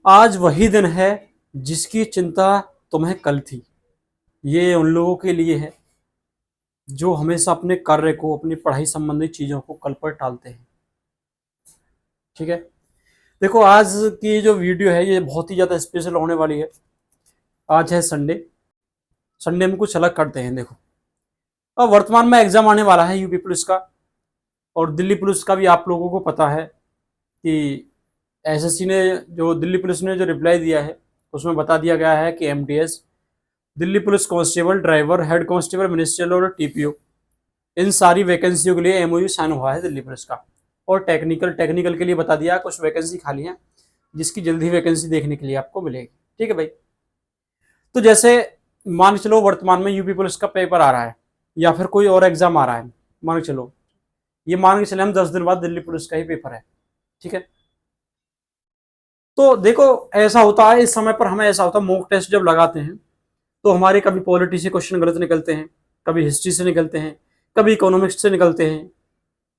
आज वही दिन है जिसकी चिंता तुम्हें कल थी। ये उन लोगों के लिए है जो हमेशा अपने कार्य को, अपनी पढ़ाई संबंधी चीज़ों को कल पर टालते हैं। ठीक है। देखो, आज की जो वीडियो है ये बहुत ही ज़्यादा स्पेशल होने वाली है। आज है संडे। संडे में कुछ अलग करते हैं। देखो, अब वर्तमान में एग्जाम आने वाला है यूपी पुलिस का, और दिल्ली पुलिस का भी आप लोगों को पता है कि एसएससी ने, जो दिल्ली पुलिस ने जो रिप्लाई दिया है उसमें बता दिया गया है कि MTS, Delhi police constable, driver, head constable, ministerial और टीपीओ, इन सारी वैकेंसियों के लिए एमओयू साइन हुआ है दिल्ली पुलिस का। और टेक्निकल के लिए बता दिया कुछ वैकेंसी खाली है, जिसकी जल्दी वैकेंसी देखने के लिए आपको मिलेगी। ठीक है भाई। तो जैसे मान के चलो वर्तमान में यूपी पुलिस का पेपर आ रहा है या फिर कोई और एग्जाम आ रहा है, मान के चलो, ये मान के चले हम 10 दिन बाद दिल्ली पुलिस का ही पेपर है। ठीक है। तो देखो, ऐसा होता है इस समय पर हमें, ऐसा होता है मॉक टेस्ट जब लगाते हैं तो हमारे कभी पॉलिटी से क्वेश्चन गलत निकलते हैं, कभी हिस्ट्री से निकलते हैं, कभी इकोनॉमिक्स से निकलते हैं।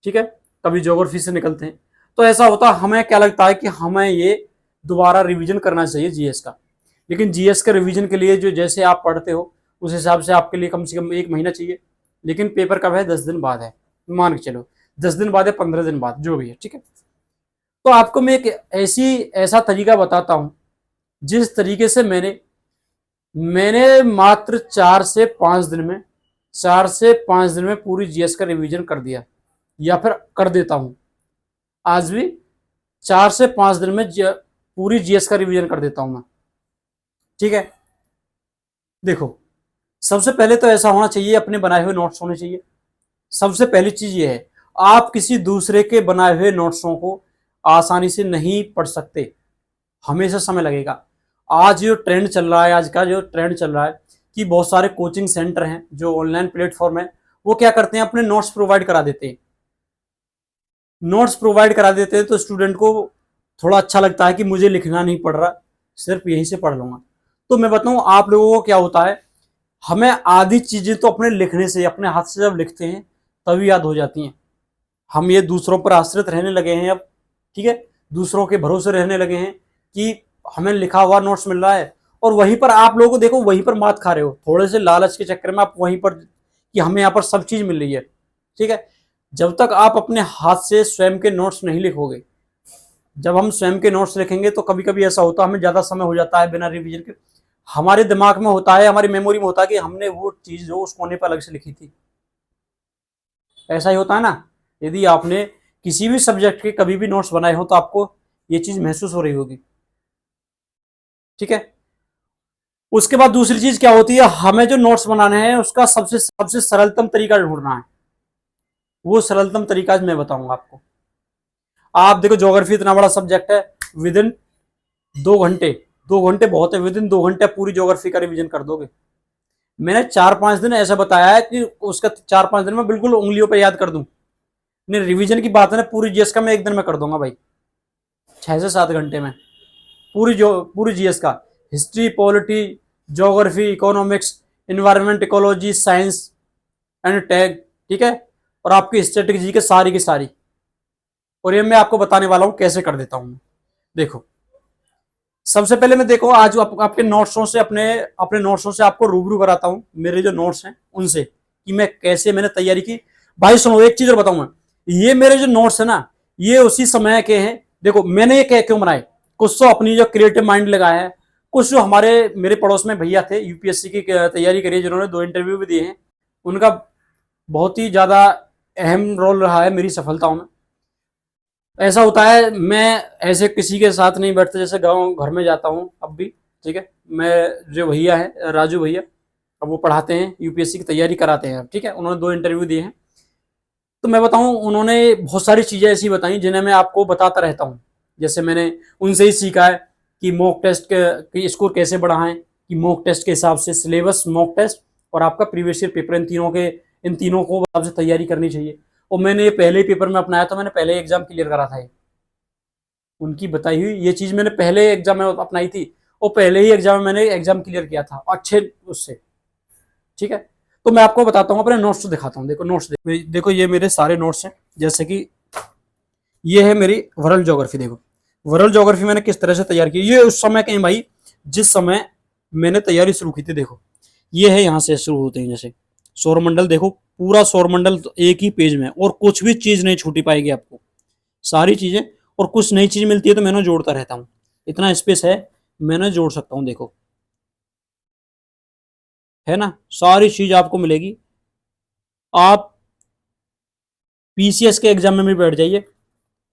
ठीक है। कभी ज्योग्राफी से निकलते हैं। तो ऐसा होता है, हमें क्या लगता है कि हमें ये दोबारा रिवीजन करना चाहिए जीएस का। लेकिन जीएस के रिवीजन के लिए जो जैसे आप पढ़ते हो उस हिसाब से आपके लिए कम से कम 1 महीना चाहिए। लेकिन पेपर कब है? 10 दिन बाद है। मान के चलो 10 दिन बाद है, 15 दिन बाद, जो भी है। ठीक है। तो आपको मैं एक ऐसा तरीका बताता हूं जिस तरीके से मैंने मात्र 4 से 5 दिन में पूरी जीएस का रिवीजन कर दिया, या फिर कर देता हूं। आज भी 4 से 5 दिन में पूरी जीएस का रिवीजन कर देता हूं मैं। ठीक है। देखो, सबसे पहले तो ऐसा होना चाहिए, अपने बनाए हुए नोट्स होने चाहिए। सबसे पहली चीज ये है, आप किसी दूसरे के बनाए हुए नोट्सों को आसानी से नहीं पढ़ सकते, हमेशा समय लगेगा। आज जो ट्रेंड चल रहा है, आज का जो ट्रेंड चल रहा है कि बहुत सारे कोचिंग सेंटर हैं, जो ऑनलाइन प्लेटफॉर्म है, वो क्या करते हैं, अपने नोट्स प्रोवाइड करा देते हैं। नोट्स प्रोवाइड करा देते हैं तो स्टूडेंट को थोड़ा अच्छा लगता है कि मुझे लिखना नहीं पड़ रहा, सिर्फ यहीं से पढ़ लूंगा। तो मैं बताऊं आप लोगों को क्या होता है, हमें आधी चीजें तो अपने लिखने से, अपने हाथ से जब लिखते हैं तभी याद हो जाती हैं। हम ये दूसरों पर आश्रित रहने लगे हैं अब। ठीक है। दूसरों के भरोसे रहने लगे हैं कि हमें लिखा हुआ नोट्स मिल रहा है, और वहीं पर आप लोगों को देखो, वहीं पर मात खा रहे हो थोड़े से लालच के चक्कर में। आप वहीं पर कि हमें यहाँ पर सब चीज मिल रही है। ठीक है। जब तक आप अपने हाथ से स्वयं के नोट्स नहीं लिखोगे, जब हम स्वयं के नोट्स लिखेंगे तो कभी कभी ऐसा होता है हमें ज्यादा समय हो जाता है बिना रिवीजन के। हमारे दिमाग में होता है, हमारी मेमोरी में होता है कि हमने वो चीज जो उस कोने पर अलग से लिखी थी। ऐसा ही होता है ना। यदि आपने किसी भी सब्जेक्ट के कभी भी नोट्स बनाए हो तो आपको ये चीज महसूस हो रही होगी। ठीक है। उसके बाद दूसरी चीज क्या होती है, हमें जो नोट्स बनाने हैं उसका सबसे सबसे सरलतम तरीका ढूंढना है। वो सरलतम तरीका आज मैं बताऊंगा आपको। आप देखो, ज्योग्राफी इतना बड़ा सब्जेक्ट है, विद इन 2 घंटे, 2 घंटे बहुत है, विद इन 2 घंटे पूरी ज्योग्राफी का रिवीजन कर दोगे। मैंने 4-5 दिन ऐसा बताया है कि उसका 4-5 दिन में बिल्कुल उंगलियों पर याद कर दूं। नहीं, रिवीजन की बात है ना, पूरी जीएस का मैं 1 दिन में कर दूंगा भाई, 6 से 7 घंटे में। पूरी जीएस का, history, polity, geography, economics, environment, ecology, science and tag. ठीक है। और आपकी स्ट्रेटेजी के सारी की सारी, और ये मैं आपको बताने वाला हूं कैसे कर देता हूं। देखो, सबसे पहले मैं, देखो, आज आपके नोट्सों से, अपने अपने नोट्सों से आपको रूबरू कराता हूं, मेरे जो नोट्स हैं उनसे, कि मैं कैसे मैंने तैयारी की। भाई सुनो, एक चीज और बताऊं मैं, ये मेरे जो नोट्स है ना, ये उसी समय के हैं। देखो, मैंने ये क्यों बनाए, कुछ तो अपनी जो क्रिएटिव माइंड लगाया है, कुछ जो हमारे मेरे पड़ोस में भैया थे यूपीएससी की तैयारी करी, जिन्होंने 2 इंटरव्यू भी दिए हैं, उनका बहुत ही ज्यादा अहम रोल रहा है मेरी सफलताओं में। ऐसा होता है, मैं ऐसे किसी के साथ नहीं बैठता, जैसे गाँव घर में जाता हूँ अब भी। ठीक है। मैं, जो भैया है राजू भैया, अब वो पढ़ाते हैं, यूपीएससी की तैयारी कराते हैं। ठीक है। उन्होंने 2 इंटरव्यू दिए हैं। तो मैं बताऊं, उन्होंने बहुत सारी चीज़ें ऐसी बताई जिन्हें मैं आपको बताता रहता हूँ। जैसे मैंने उनसे ही सीखा है कि मॉक टेस्ट के स्कोर कैसे बढ़ाएं, कि मॉक टेस्ट के हिसाब से सिलेबस, मॉक टेस्ट और आपका प्रीवियस ईयर पेपर, इन तीनों को आपसे तैयारी करनी चाहिए। और मैंने ये पहले ही पेपर में अपनाया था, मैंने पहले एग्जाम क्लियर करा था। ये उनकी बताई हुई ये चीज़ मैंने पहले एग्जाम में अपनाई थी, और पहले ही एग्जाम में मैंने एग्जाम क्लियर किया था अच्छे उससे। ठीक है। तो मैं आपको बताता हूँ, अपने नोट्स दिखाता हूँ। देखो नोट्स, देखो ये मेरे सारे नोट्स हैं। जैसे कि ये है मेरी वर्ल्ड ज्योग्राफी। देखो, वर्ल्ड ज्योग्राफी मैंने किस तरह से तैयार की, ये उस समय कहीं भाई जिस समय मैंने तैयारी शुरू की थी। देखो ये है, यहाँ से शुरू होते हैं, जैसे सौरमंडल देखो, पूरा सौरमंडल तो एक ही पेज में, और कुछ भी चीज नहीं छूटी पाएगी आपको, सारी चीजें। और कुछ नई चीज मिलती है तो मैंने जोड़ता रहता हूँ, इतना स्पेस है, मैंने जोड़ सकता हूँ। देखो है ना, सारी चीज आपको मिलेगी। आप पीसीएस के एग्जाम में भी बैठ जाइए,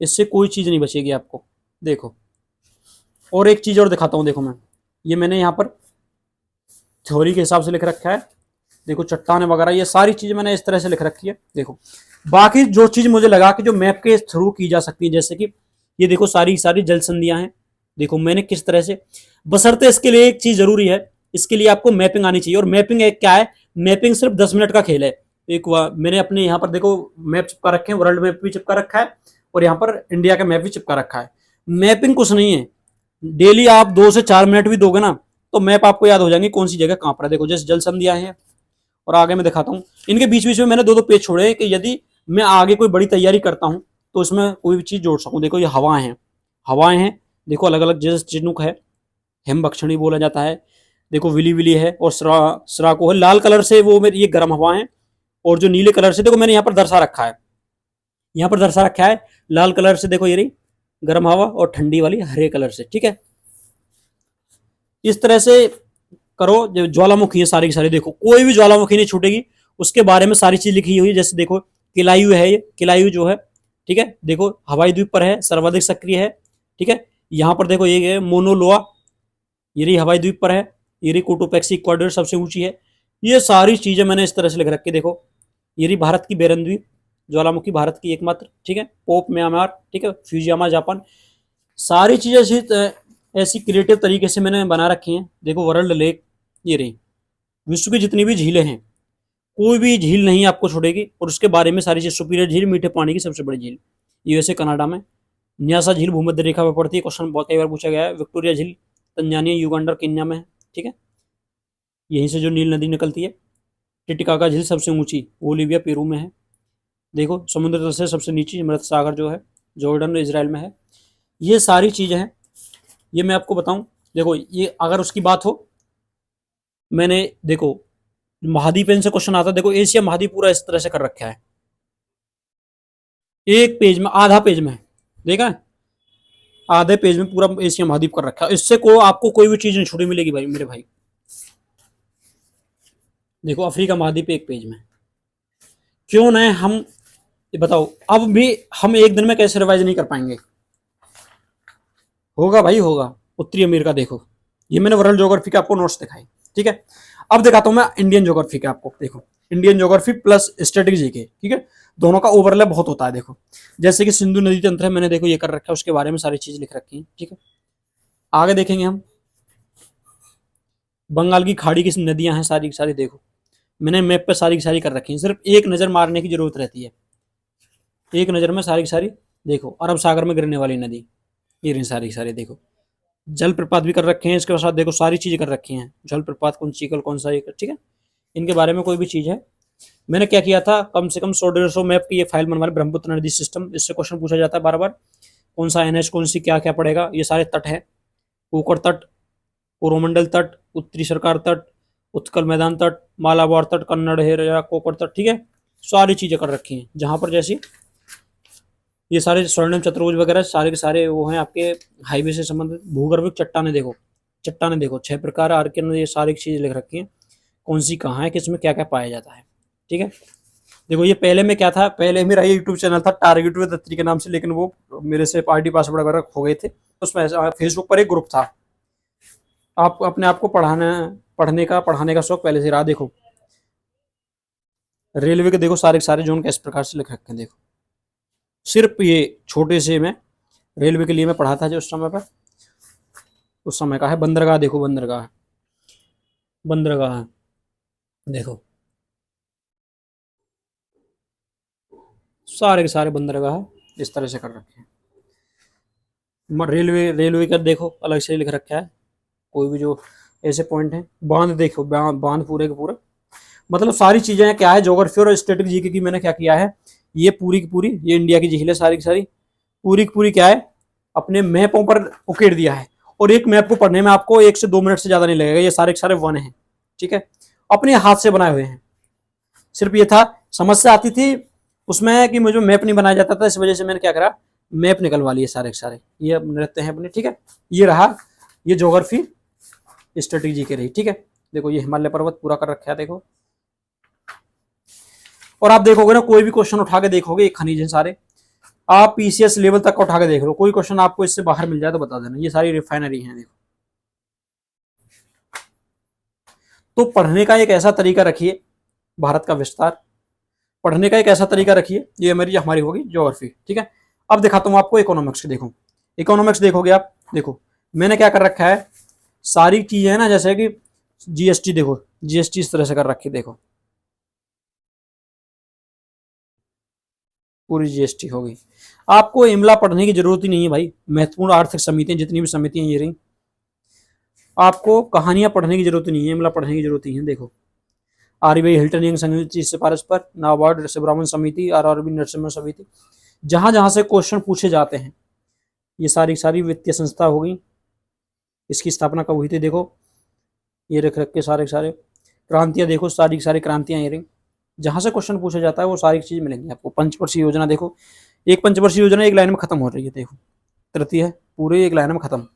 इससे कोई चीज नहीं बचेगी आपको। देखो और एक चीज और दिखाता हूँ, देखो मैं, ये मैंने यहाँ पर थ्योरी के हिसाब से लिख रखा है। देखो चट्टाने वगैरह, ये सारी चीजें मैंने इस तरह से लिख रखी है। देखो बाकी जो चीज मुझे लगा कि जो मैप के थ्रू की जा सकती है, जैसे कि ये देखो सारी सारी जल संधियां हैं। देखो मैंने किस तरह से, बशर्ते इसके लिए एक चीज जरूरी है, इसके लिए आपको मैपिंग आनी चाहिए। और मैपिंग एक क्या है, मैपिंग सिर्फ 10 मिनट का खेल है। एक मैंने अपने यहाँ पर देखो मैप चिपका रखे हैं, वर्ल्ड मैप भी चिपका रखा है, और यहाँ पर इंडिया का मैप भी चिपका रखा है। मैपिंग कुछ नहीं है, डेली आप 2 से 4 मिनट भी दोगे ना, तो मैप आपको याद हो जाएंगे कौन सी जगह कहाँ पर है। देखो जैसे जल संधियां हैं, और आगे मैं दिखाता हूँ, इनके बीच बीच में मैंने दो दो पेज छोड़े हैं कि यदि मैं आगे कोई बड़ी तैयारी करता हूँ तो इसमें कोई भी चीज जोड़ सकूँ। देखो ये हवाएं हैं, हवाएं हैं, देखो अलग अलग, जैसे चिनुक है, हिमबक्षणी बोला जाता है, देखो विली विली है, और सराको है। लाल कलर से वो मेरी ये गर्म हवा है, और जो नीले कलर से देखो मैंने यहाँ पर दर्शा रखा है, यहाँ पर दर्शा रखा है लाल कलर से, देखो ये रही गर्म हवा, और ठंडी वाली हरे कलर से। ठीक है, इस तरह से करो। जो ज्वालामुखी है सारी की सारी, देखो कोई भी ज्वालामुखी नहीं छूटेगी, उसके बारे में सारी चीज लिखी हुई है। जैसे देखो किलायु है, ये किलायु जो है, ठीक है, देखो हवाई द्वीप पर है, सर्वाधिक सक्रिय है। ठीक है, यहाँ पर देखो ये मोनोलोआ, ये रही हवाई द्वीप पर है, ये रही कोटोपैक्सी इक्वाडोर सबसे ऊंची है। ये सारी चीजें मैंने इस तरह से लिख रखी। देखो ये रही भारत की बेरन द्वीप ज्वालामुखी, भारत की एकमात्र। ठीक है, पोप म्यांमार, ठीक है, फ्यूजियामा जापान। सारी चीजें ऐसी क्रिएटिव तरीके से मैंने बना रखी हैं। देखो वर्ल्ड लेक, ये रही, विश्व की जितनी भी झीलें हैं, कोई भी झील नहीं आपको छोड़ेगी, और उसके बारे में सारी चीज। सुपीरियर झील मीठे पानी की सबसे बड़ी झील यूएसए कनाडा में। न्यासा झील भूमध्य रेखा पर पड़ती है, क्वेश्चन बहुत कई बार पूछा गया है। विक्टोरिया झील तंजानिया, युगांडा और केन्या में है। ठीक है, यहीं से जो नील नदी निकलती है। टिटिकाका झील सबसे ऊंची बोलिविया पेरू में है। देखो समुद्र तल से सबसे नीची मृत सागर जो है जॉर्डन इजराइल में है। ये सारी चीजें हैं, ये मैं आपको बताऊं। देखो ये अगर उसकी बात हो, मैंने देखो महाद्वीप से क्वेश्चन आता है। देखो एशिया महाद्वीप पूरा इस तरह से कर रखा है, एक पेज में, आधा पेज में, देखा है, आधे पेज में पूरा एशिया महाद्वीप कर रखा है। इससे को आपको कोई भी चीज नहीं छुड़ी मिलेगी भाई मेरे भाई। देखो अफ्रीका महाद्वीप एक पेज में, क्यों ना हम, ये बताओ अब भी हम एक दिन में कैसे रिवाइज नहीं कर पाएंगे? होगा भाई होगा। उत्तरी अमेरिका देखो, ये मैंने वर्ल्ड ज्योग्राफी के आपको नोट्स दिखाए। ठीक है, अब दिखाता हूं मैं इंडियन ज्योग्राफी के आपको। देखो इंडियन ज्योग्राफी प्लस स्ट्रेटेजी के, ठीक है, दोनों का ओवरलैप बहुत होता है। देखो जैसे कि सिंधु नदी तंत्र है, मैंने देखो ये कर रखा है, उसके बारे में सारी चीज लिख रखी है। ठीक है, आगे देखेंगे हम बंगाल की खाड़ी की नदियां हैं सारी की सारी। देखो मैंने मैप पे सारी की सारी कर रखी है, सिर्फ एक नजर मारने की जरूरत रहती है, एक नजर में सारी की सारी। देखो अरब सागर में गिरने वाली नदी, ये रही सारी की सारी। देखो जलप्रपात भी कर रखे हैं, इसके साथ देखो सारी चीजें कर रखी हैं। जलप्रपात कौन चीकल कौन सा, ठीक है, इनके बारे में कोई भी चीज है। मैंने क्या किया था, कम से कम 100-150 मैप की ये फाइल बनवा ली, ब्रह्मपुत्र नदी सिस्टम। इससे क्वेश्चन पूछा जाता है बार बार, कौन सा एनएच, कौन सी क्या क्या पड़ेगा। ये सारे तट है, कोकर तट, कोरोमंडल तट, उत्तरी सरकार तट, उत्कल मैदान तट, मालाबार तट, कन्नड़ हेरा कोकर तट। ठीक है, सारी चीजें कर रखी हैं। जहां पर जैसी ये सारे स्वर्णिम चतुर्भुज वगैरह सारे के सारे वो हैं आपके हाईवे से संबंधित। भूगर्भिक चट्टाने देखो, चट्टाने देखो 6 प्रकार आर्कियन, ये सारी चीज लिख रखी हैं, कौन सी कहाँ है, किसमें क्या क्या पाया जाता है। ठीक है, देखो ये पहले में क्या था, पहले मेरा ये यूट्यूब चैनल था टारगेट विद दत्तरी के नाम से, लेकिन वो मेरे से पार्टी पासवर्ड वगैरह खो गए थे। उसमें फेसबुक पर एक ग्रुप था। आप अपने आप को पढ़ाने का शौक पहले से रहा। देखो रेलवे के देखो सारे सारे जोन किस प्रकार से लिख रखे हैं। देखो सिर्फ ये छोटे से मैं रेलवे के लिए मैं पढ़ा था जो उस समय पर, उस समय का है। बंदरगाह देखो, बंदरगाह, बंदरगाह है, देखो सारे के सारे बंदरगाह इस तरह से कर रखे हैं। रेलवे का देखो अलग से लिख रखा है, कोई भी जो ऐसे पॉइंट है। बांध देखो, बांध पूरे के पूरे, मतलब सारी चीजें क्या है, ज्योग्राफी और स्टैटिक जीके की मैंने क्या किया है, ये पूरी की पूरी, ये इंडिया की झील है सारी की सारी, पूरी की पूरी क्या है, अपने मैपों पर उकेर दिया है। और एक मैप को पढ़ने में आपको 1 से 2 मिनट से ज्यादा नहीं लगेगा। ये सारे के सारे वन हैं, ठीक है, अपने हाथ से बनाए हुए हैं। सिर्फ ये था, समस्या आती थी उसमें कि मुझे मैप नहीं बनाया जाता था, इस वजह से मैंने क्या करा, मैप निकलवा लिए सारे के सारे। ये रहते हैं अपने, ठीक है। ये रहा, ये ज्योग्राफी स्ट्रेटेजी के रही, ठीक है। देखो ये हिमालय पर्वत पूरा कर रखा है, देखो। और आप देखोगे ना, कोई भी क्वेश्चन उठा के देखोगे, ये खनिज है सारे, आप पीसीएस लेवल तक का उठा के देख लो, कोई क्वेश्चन आपको इससे बाहर मिल जाए तो बता देना। ये सारी रिफाइनरी है, देखो। तो पढ़ने का एक ऐसा तरीका रखिए, भारत का विस्तार पढ़ने का एक ऐसा तरीका रखिए। ये हमारी होगी ज्योग्राफी, ठीक है। अब दिखाता हूं आपको इकोनॉमिक्स। देखो इकोनॉमिक्स देखोगे आप, देखो मैंने क्या कर रखा है, सारी चीजें है ना, जैसे कि जीएसटी, देखो जीएसटी इस तरह से कर रखी, देखो पूरी जीएसटी होगी। आपको इमला पढ़ने की जरूरत ही नहीं है भाई। महत्वपूर्ण आर्थिक समितियां, जितनी भी समितियां ये रही, आपको कहानियां पढ़ने की जरूरत नहीं है, इमला पढ़ने की जरूरत ही है। देखो आरबीआई हिल्टन यंग संयुक्त सिफारिश पर, नाबार्ड शिवरामन समिति, आरआरबी नरसिम्हा समिति, जहां जहां से क्वेश्चन पूछे जाते हैं, ये सारी सारी वित्तीय संस्था होगी। इसकी स्थापना कब हुई थी, देखो ये रख रख के सारे सारे। क्रांतियां देखो, सारी सारी क्रांतियां ये रही, जहां से क्वेश्चन पूछा जाता है वो सारी चीज मिलेंगी आपको। पंचवर्षीय योजना देखो, एक पंचवर्षीय योजना एक लाइन में खत्म हो रही है, देखो तृतीय है, पूरे एक लाइन में खत्म,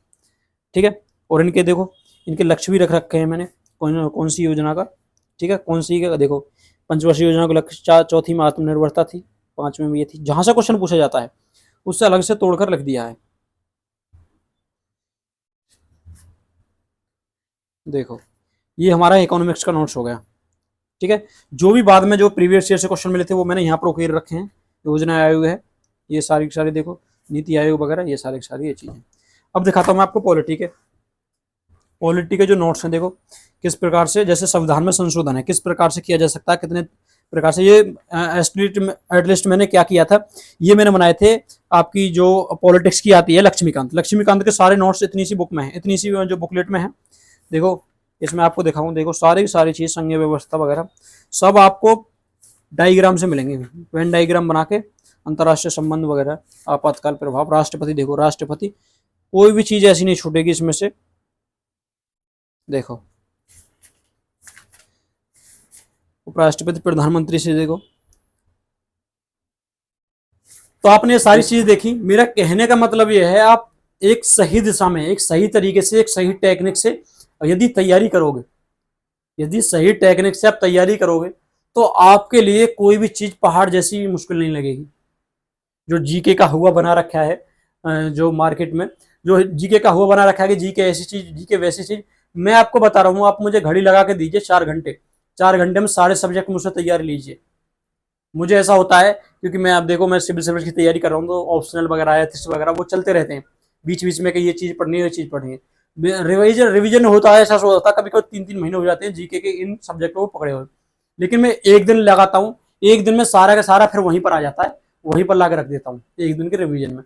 ठीक है। और इनके देखो, इनके लक्ष्य भी रख रखे हैं मैंने, कौन कौन सी योजना का, ठीक है, कौन सी का। देखो पंचवर्षीय योजना का लक्ष्य, चौथी में आत्मनिर्भरता थी, 5वें में ये थी। जहां से क्वेश्चन पूछा जाता है उससे अलग से तोड़कर लिख दिया है। देखो ये हमारा इकोनॉमिक्स का नोट्स हो गया, ठीक है। जो भी बाद में जो प्रीवियस ईयर से क्वेश्चन मिले थे वो मैंने यहाँ पर उकेर रखे हैं। योजना आयोग है, ये सारी सारी देखो, नीति आयोग वगैरह, ये सारी सारी ये चीजें। अब दिखाता हूँ मैं आपको पॉलिटी के, पॉलिटी के जो नोट्स हैं, देखो किस प्रकार से, जैसे संविधान में संशोधन है, किस प्रकार से किया जा सकता है, कितने प्रकार से। ये एटलीस्ट मैंने क्या किया था, ये मैंने बनाए थे आपकी जो पॉलिटिक्स की आती है, लक्ष्मीकांत के सारे नोट्स इतनी सी बुक में है, इतनी सी जो बुकलेट में है। देखो इसमें आपको दिखाऊं, देखो सारी सारी चीज, संघीय व्यवस्था वगैरह सब आपको डायग्राम से मिलेंगे, वेन डायग्राम बना के, अंतर्राष्ट्रीय संबंध वगैरह, आपातकाल प्रभाव, राष्ट्रपति, देखो राष्ट्रपति, कोई भी चीज ऐसी नहीं छूटेगी इसमें से। देखो उपराष्ट्रपति, प्रधानमंत्री से, देखो। तो आपने ये सारी चीज देखी। मेरा कहने का मतलब ये है, आप एक सही दिशा में, एक सही तरीके से, एक सही टेक्निक से यदि तैयारी करोगे, यदि सही टेक्निक से आप तैयारी करोगे, तो आपके लिए कोई भी चीज पहाड़ जैसी मुश्किल नहीं लगेगी। जो जीके का हुआ बना रखा है, जो मार्केट में जो जीके का हुआ बना रखा है कि जीके ऐसी चीज, जीके वैसी चीज, मैं आपको बता रहा हूँ। आप मुझे घड़ी लगा के दीजिए 4 घंटे, 4 घंटे में सारे सब्जेक्ट मुझसे तैयारी लीजिए। मुझे ऐसा होता है क्योंकि मैं, आप देखो मैं सिविल सर्विस की तैयारी कर रहा हूँ, तो ऑप्शनल वगैरह, एथिक्स वगैरह वो चलते रहते हैं बीच बीच में कि ये चीज पढ़नी है, ये चीज पढ़नी है। रिवीजन होता है, ऐसा होता है कभी कभी 3-3 महीने हो जाते हैं जीके के इन सब्जेक्टों को पकड़े हुए। लेकिन मैं एक दिन लगाता हूँ, एक दिन में सारा का सारा फिर वहीं पर आ जाता है, वहीं पर ला के रख देता हूँ एक दिन के रिवीजन में,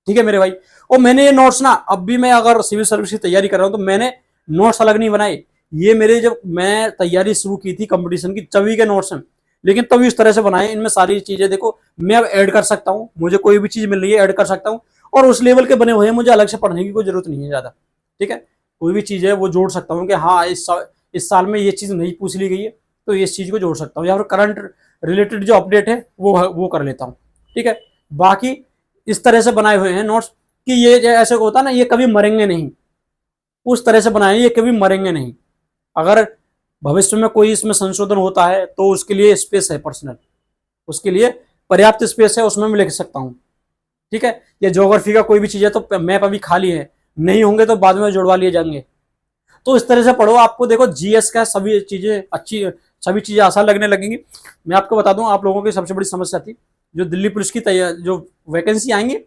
ठीक है मेरे भाई। और मैंने ये नोट्स ना, अब भी मैं अगर सिविल सर्विस की तैयारी कर रहा हूँ तो मैंने नोट्स अलग नहीं बनाए। ये मेरे, जब मैं तैयारी शुरू की थी कंपटीशन की, तभी के नोट्स हैं, लेकिन तभी इस तरह से बनाए। इनमें सारी चीजें देखो, मैं अब ऐड कर सकता हूँ, मुझे कोई भी चीज मिल रही है ऐड कर सकता हूँ, और उस लेवल के बने हुए हैं, मुझे अलग से पढ़ने की कोई जरूरत नहीं है ज्यादा, ठीक है। कोई भी चीज है वो जोड़ सकता हूँ कि हाँ इस साल में ये चीज नहीं पूछ ली गई है, तो इस चीज को जोड़ सकता हूँ, या फिर करंट रिलेटेड जो अपडेट है वो कर लेता हूँ, ठीक है। बाकी इस तरह से बनाए हुए हैं नोट्स कि ये ऐसे होता ना, ये कभी मरेंगे नहीं, उस तरह से बनाए ये कभी मरेंगे नहीं। अगर भविष्य में कोई इसमें संशोधन होता है तो उसके लिए स्पेस है पर्सनल, उसके लिए पर्याप्त स्पेस है, उसमें मैं लिख सकता हूँ, ठीक है। या ज्योग्राफी का कोई भी चीज है तो मैप अभी खाली है, नहीं होंगे तो बाद में जुड़वा लिए जाएंगे। तो इस तरह से पढ़ो, आपको देखो जीएस का सभी चीजें अच्छी, सभी चीजें आसान लगने लगेंगी। मैं आपको बता दूं, आप लोगों की सबसे बड़ी समस्या थी जो दिल्ली पुलिस की जो वैकेंसी आएंगी,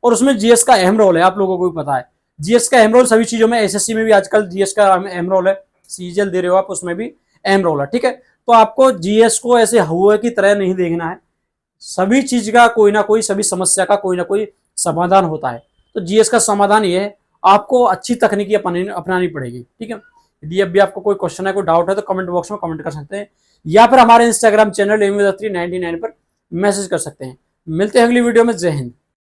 और उसमें जीएस का अहम रोल है, आप लोगों को भी पता है जीएस का अहम रोल सभी चीजों में। एसएससी में भी आजकल जीएस का अहम रोल है, सीजीएल दे रहे हो आप, उसमें भी अहम रोल है, ठीक है। तो आपको जीएस को ऐसे हुए की तरह नहीं देखना है, सभी चीज का कोई ना कोई, सभी समस्या का कोई ना कोई समाधान होता है। तो जीएस का समाधान ये है, आपको अच्छी तकनीकी अपनानी पड़ेगी, ठीक है। यदि अब भी आपको कोई क्वेश्चन है, कोई डाउट है, तो कमेंट बॉक्स में कमेंट कर सकते हैं, या फिर हमारे इंस्टाग्राम चैनल MV399 पर मैसेज कर सकते हैं। मिलते हैं अगली वीडियो में। जय हिंद।